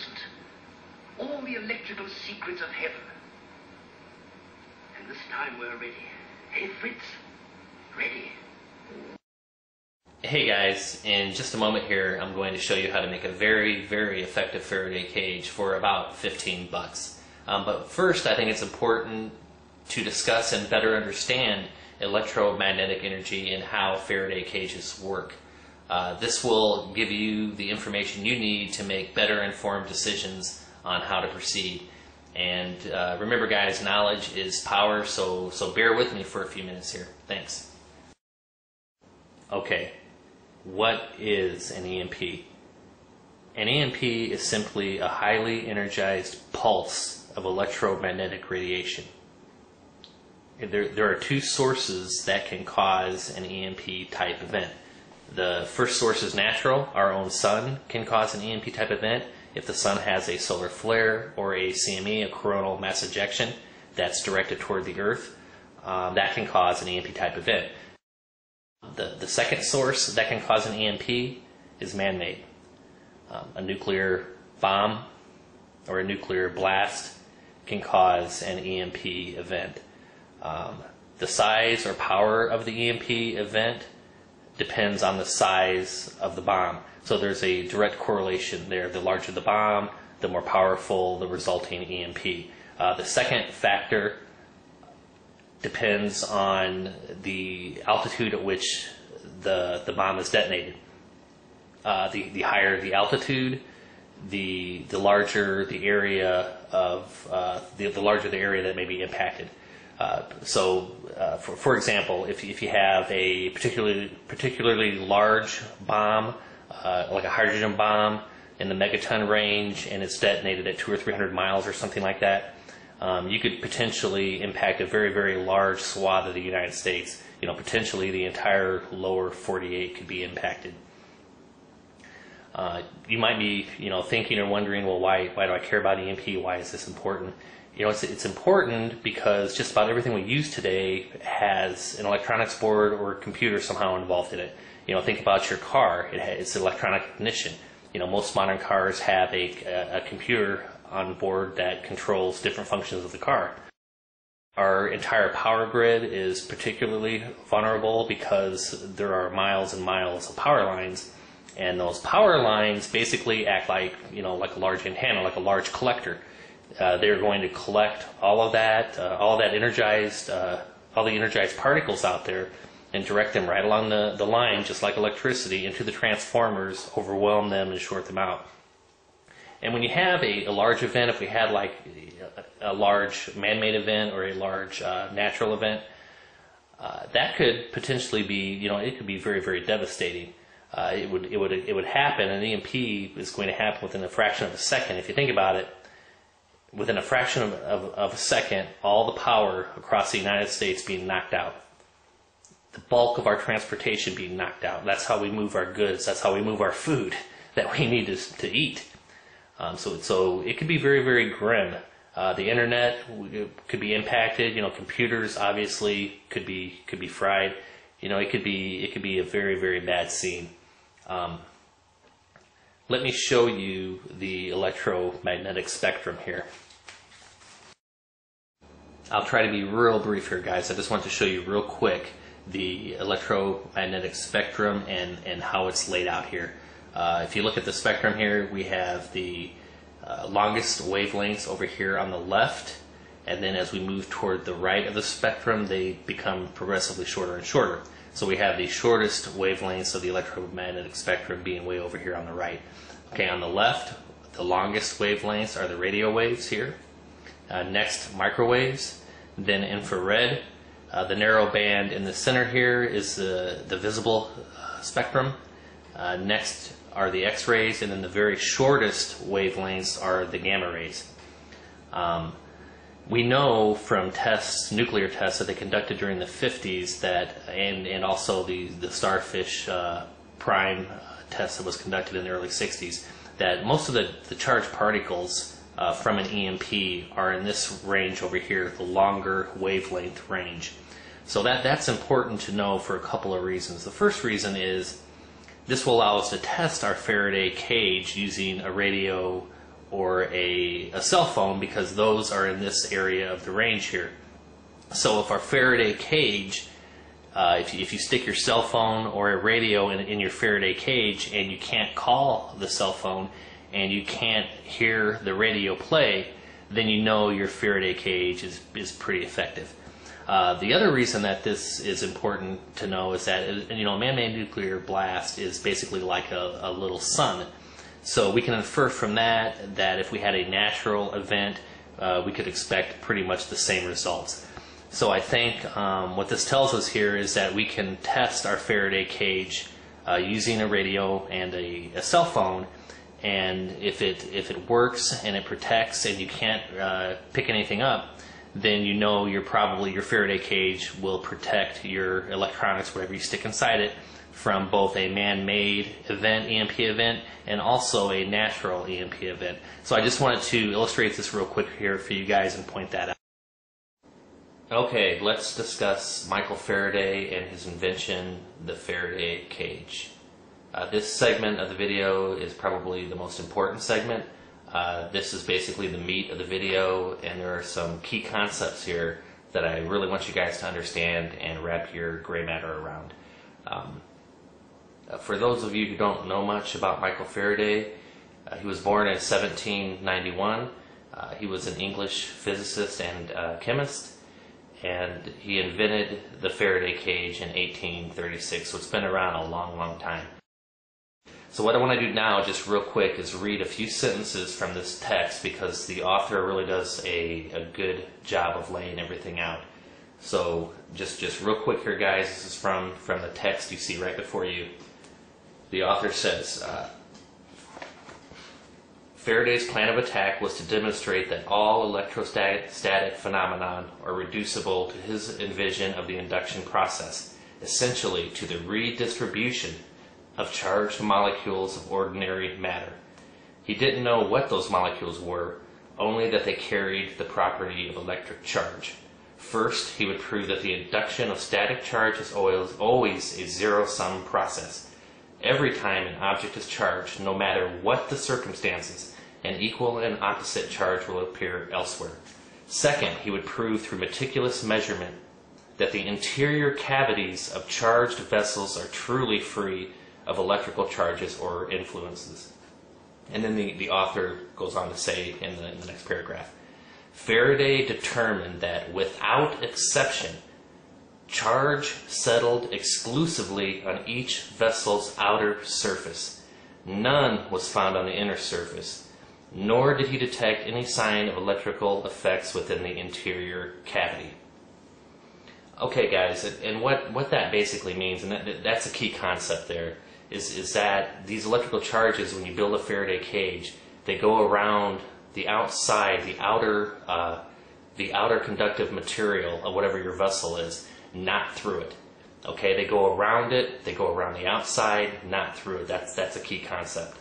magnificent. All the electrical secrets of heaven. And this time we're ready. Hey, Fritz? Ready. Hey guys, in just a moment here I'm going to show you how to make a very, very effective Faraday cage for about 15 bucks. But first I think it's important to discuss and better understand electromagnetic energy and how Faraday cages work. This will give you the information you need to make better informed decisions on how to proceed. And remember guys, knowledge is power, so bear with me for a few minutes here. Thanks. Okay, what is an EMP? An EMP is simply a highly energized pulse of electromagnetic radiation. There are two sources that can cause an EMP type event. The first source is natural. Our own sun can cause an EMP type event if the sun has a solar flare or a CME, a coronal mass ejection, that's directed toward the earth. That can cause an EMP type event. The second source that can cause an EMP is man-made. A nuclear bomb or a nuclear blast can cause an EMP event. The size or power of the EMP event depends on the size of the bomb. So there's a direct correlation there. The larger the bomb, the more powerful the resulting EMP. The second factor depends on the altitude at which the bomb is detonated. The higher the altitude, the larger the area of the larger the area that may be impacted. For example, if you have a particularly large bomb, like a hydrogen bomb in the megaton range, and it's detonated at 200 or 300 miles or something like that, you could potentially impact a very, very large swath of the United States. Potentially the entire lower 48 could be impacted. You might be, thinking or wondering, well, why do I care about EMP? Why is this important? It's important because just about everything we use today has an electronics board or a computer somehow involved in it. Think about your car. It's electronic ignition. Most modern cars have a computer on board that controls different functions of the car. Our entire power grid is particularly vulnerable because there are miles and miles of power lines, and those power lines basically act like like a large antenna, like a large collector. They're going to collect all the energized particles out there and direct them right along the line, just like electricity, into the transformers, overwhelm them and short them out. And when you have a large event, if we had like a large man-made event or a large natural event, that could potentially be, it could be very, very devastating. It would happen, and an EMP is going to happen within a fraction of a second. If you think about it, within a fraction of a second, all the power across the United States being knocked out. The bulk of our transportation being knocked out. That's how we move our goods. That's how we move our food that we need to eat. So it could be very, very grim. The internet could be impacted. Computers obviously could be fried. It could be a very, very bad scene. Let me show you the electromagnetic spectrum here. I'll try to be real brief here, guys. I just want to show you real quick the electromagnetic spectrum and how it's laid out here. If you look at the spectrum here, we have the longest wavelengths over here on the left, and then as we move toward the right of the spectrum, they become progressively shorter and shorter. So we have the shortest wavelengths of the electromagnetic spectrum being way over here on the right. Okay, on the left, the longest wavelengths are the radio waves here. Next, microwaves, then infrared. The narrow band in the center here is the visible spectrum. Next are the X-rays, and then the very shortest wavelengths are the gamma rays. We know from tests, nuclear tests that they conducted during the 50s, that, and also the starfish prime test that was conducted in the early 60s, that most of the charged particles from an EMP are in this range over here, the longer wavelength range. So that's important to know for a couple of reasons. The first reason is this will allow us to test our Faraday cage using a radio or a cell phone, because those are in this area of the range here. So if our Faraday cage, if you stick your cell phone or a radio in your Faraday cage and you can't call the cell phone and you can't hear the radio play, then you know your Faraday cage is pretty effective. The other reason that this is important to know is that, you know, a man-made nuclear blast is basically like a little sun. So we can infer from that if we had a natural event, we could expect pretty much the same results. So I think what this tells us here is that we can test our Faraday cage using a radio and a cell phone, and if it works and it protects and you can't pick anything up, then you know your Faraday cage will protect your electronics, whatever you stick inside it, from both a man-made event, EMP event, and also a natural EMP event. So I just wanted to illustrate this real quick here for you guys and point that out. Okay, let's discuss Michael Faraday and his invention, the Faraday cage. This segment of the video is probably the most important segment. This is basically the meat of the video, and there are some key concepts here that I really want you guys to understand and wrap your gray matter around. For those of you who don't know much about Michael Faraday, he was born in 1791. He was an English physicist and chemist, and he invented the Faraday cage in 1836, so it's been around a long, long time. So what I want to do now, just real quick, is read a few sentences from this text, because the author really does a good job of laying everything out. So just real quick here, guys, this is from the text you see right before you. The author says, Faraday's plan of attack was to demonstrate that all electrostatic phenomena are reducible to his envision of the induction process, essentially to the redistribution of charged molecules of ordinary matter. He didn't know what those molecules were, only that they carried the property of electric charge. First, he would prove that the induction of static charge is always a zero-sum process. Every time an object is charged, no matter what the circumstances, an equal and opposite charge will appear elsewhere. Second, he would prove through meticulous measurement that the interior cavities of charged vessels are truly free of electrical charges or influences. And then the author goes on to say in the next paragraph, Faraday determined that without exception, charge settled exclusively on each vessel's outer surface. None was found on the inner surface, nor did he detect any sign of electrical effects within the interior cavity. Okay, guys, and what that basically means, and that's a key concept there, is that these electrical charges, when you build a Faraday cage, they go around the outside, the outer conductive material of whatever your vessel is, not through it. Okay, they go around it, they go around the outside, not through it. That's a key concept.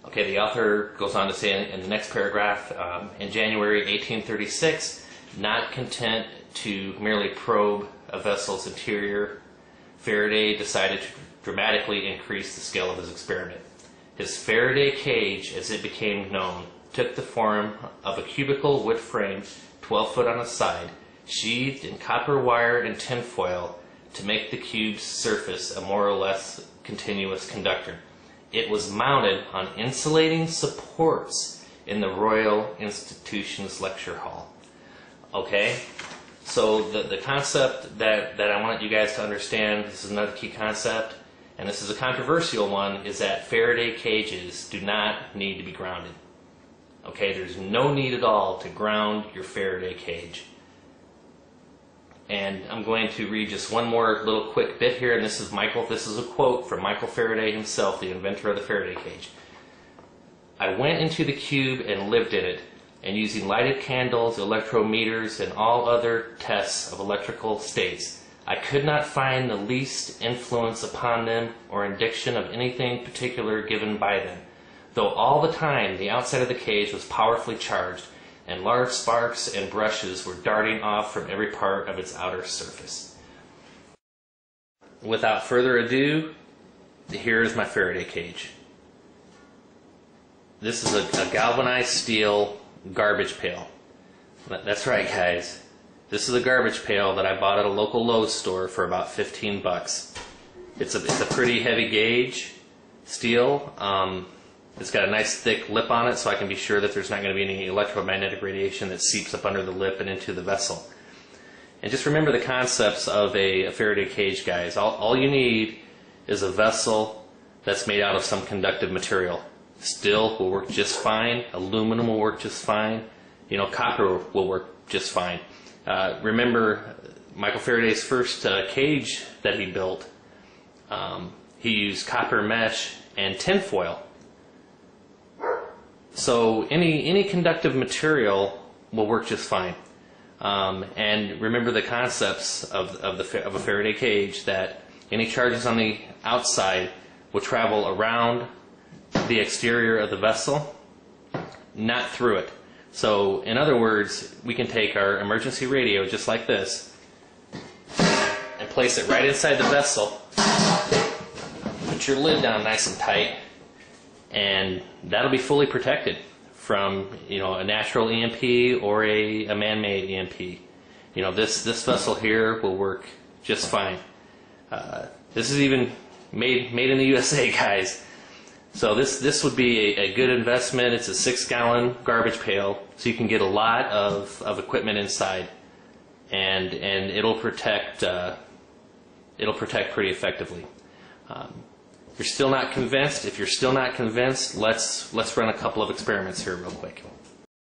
Okay, the author goes on to say in the next paragraph, in January 1836, not content to merely probe a vessel's interior, Faraday decided to dramatically increase the scale of his experiment. His Faraday cage, as it became known, took the form of a cubical wood frame, 12 foot on the side, sheathed in copper wire and tinfoil to make the cube's surface a more or less continuous conductor. It was mounted on insulating supports in the Royal Institution's lecture hall. Okay, so the concept that I want you guys to understand, this is another key concept, and this is a controversial one, is that Faraday cages do not need to be grounded. Okay, there's no need at all to ground your Faraday cage. And I'm going to read just one more little quick bit here, and this is a quote from Michael Faraday himself, the inventor of the Faraday cage. I went into the cube and lived in it, and using lighted candles, electrometers, and all other tests of electrical states, I could not find the least influence upon them or indication of anything particular given by them, though all the time the outside of the cage was powerfully charged, and large sparks and brushes were darting off from every part of its outer surface. Without further ado, here is my Faraday cage. This is a galvanized steel garbage pail. That's right, guys. This is a garbage pail that I bought at a local Lowe's store for about 15 bucks. It's a pretty heavy gauge steel. It's got a nice thick lip on it, so I can be sure that there's not going to be any electromagnetic radiation that seeps up under the lip and into the vessel. And just remember the concepts of a Faraday cage, guys. All you need is a vessel that's made out of some conductive material. Steel will work just fine. Aluminum will work just fine. You know, copper will work just fine. Remember Michael Faraday's first cage that he built. He used copper mesh and tin foil. So any conductive material will work just fine. And remember the concepts of a Faraday cage, that any charges on the outside will travel around the exterior of the vessel, not through it. So in other words, we can take our emergency radio just like this and place it right inside the vessel. Put your lid down nice and tight, and that'll be fully protected from, you know, a natural EMP or a man-made EMP. You know, this vessel here will work just fine. This is even made in the USA, guys. So this would be a good investment. It's a 6-gallon garbage pail, so you can get a lot of equipment inside, and it'll protect pretty effectively. If you're still not convinced, let's run a couple of experiments here real quick.